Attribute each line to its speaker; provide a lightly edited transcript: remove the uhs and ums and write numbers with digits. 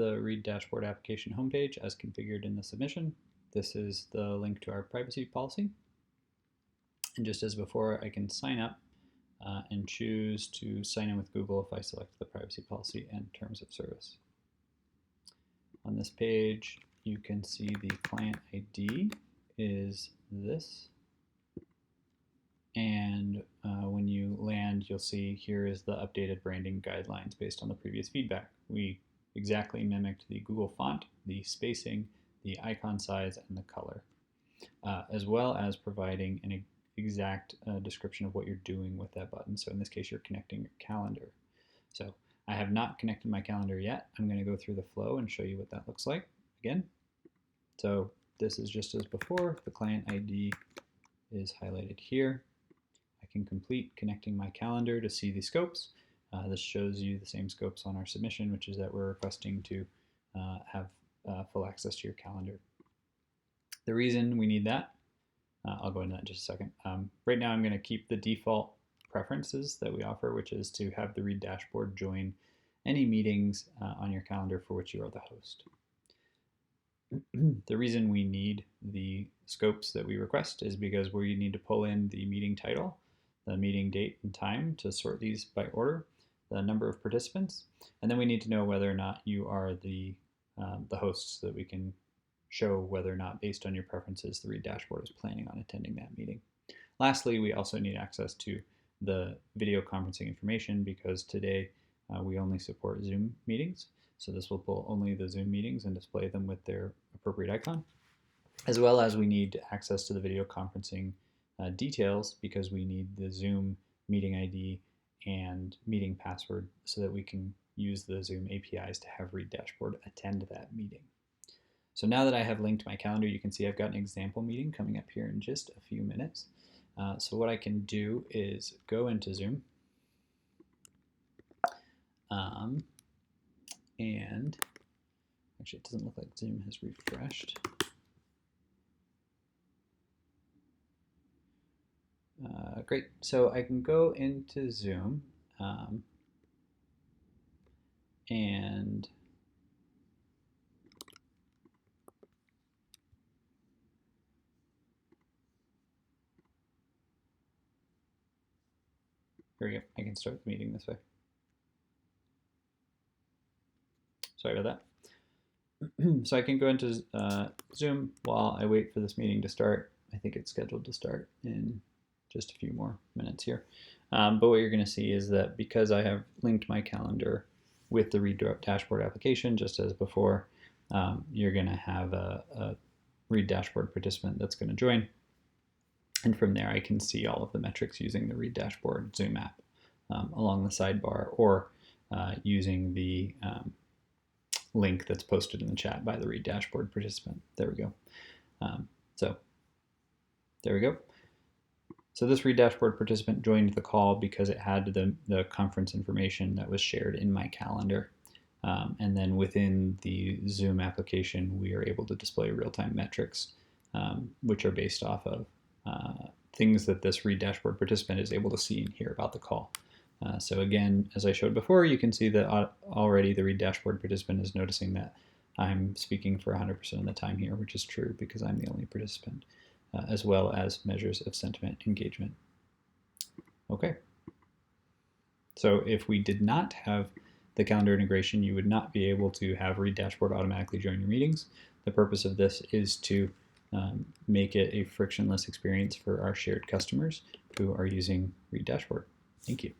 Speaker 1: The Read Dashboard application homepage as configured in the submission. This is the link to our privacy policy. And just as before, I can sign up and choose to sign in with Google if I select the privacy policy and terms of service. On this page, you can see the client ID is this. And when you land, you'll see here is the updated branding guidelines based on the previous feedback. We exactly mimicked the Google font, the spacing, the icon size, and the color, as well as providing an exact description of what you're doing with that button. So in this case, you're connecting your calendar. So I have not connected my calendar yet. I'm going to go through the flow and show you what that looks like again. So this is just as before. The client ID is highlighted here. I can complete connecting my calendar to see the scopes. This shows you the same scopes on our submission, which is that we're requesting to have full access to your calendar. The reason we need that, I'll go into that in just a second. Right now I'm going to keep the default preferences that we offer, which is to have the Read Dashboard join any meetings on your calendar for which you are the host. The reason we need the scopes that we request is because we need to pull in the meeting title, the meeting date and time to sort these by order, the number of participants, and then we need to know whether or not you are the host so that we can show whether or not, based on your preferences, the Read Dashboard is planning on attending that meeting. Lastly, we also need access to the video conferencing information because today we only support Zoom meetings. So this will pull only the Zoom meetings and display them with their appropriate icon, as well as we need access to the video conferencing details because we need the Zoom meeting ID and meeting password so that we can use the Zoom APIs to have Read Dashboard attend that meeting. So now that I have linked my calendar, you can see I've got an example meeting coming up here in just a few minutes. So what I can do is go into Zoom and actually it doesn't look like Zoom has refreshed. Great, so I can go into Zoom and here we go, I can start the meeting this way. Sorry about that. So I can go into Zoom while I wait for this meeting to start. I think it's scheduled to start in just a few more minutes here. But what you're going to see is that because I have linked my calendar with the Read Dashboard application, just as before, you're going to have a Read Dashboard participant that's going to join. And from there, I can see all of the metrics using the Read Dashboard Zoom app along the sidebar or using the link that's posted in the chat by the Read Dashboard participant. There we go. So there we go. So this Read Dashboard participant joined the call because it had the conference information that was shared in my calendar. And then within the Zoom application, we are able to display real-time metrics, which are based off of things that this Read Dashboard participant is able to see and hear about the call. So again, as I showed before, you can see that already the Read Dashboard participant is noticing that I'm speaking for 100% of the time here, which is true because I'm the only participant, as well as measures of sentiment engagement. Okay. So if we did not have the calendar integration, you would not be able to have Read Dashboard automatically join your meetings. The purpose of this is to make it a frictionless experience for our shared customers who are using Read Dashboard. Thank you.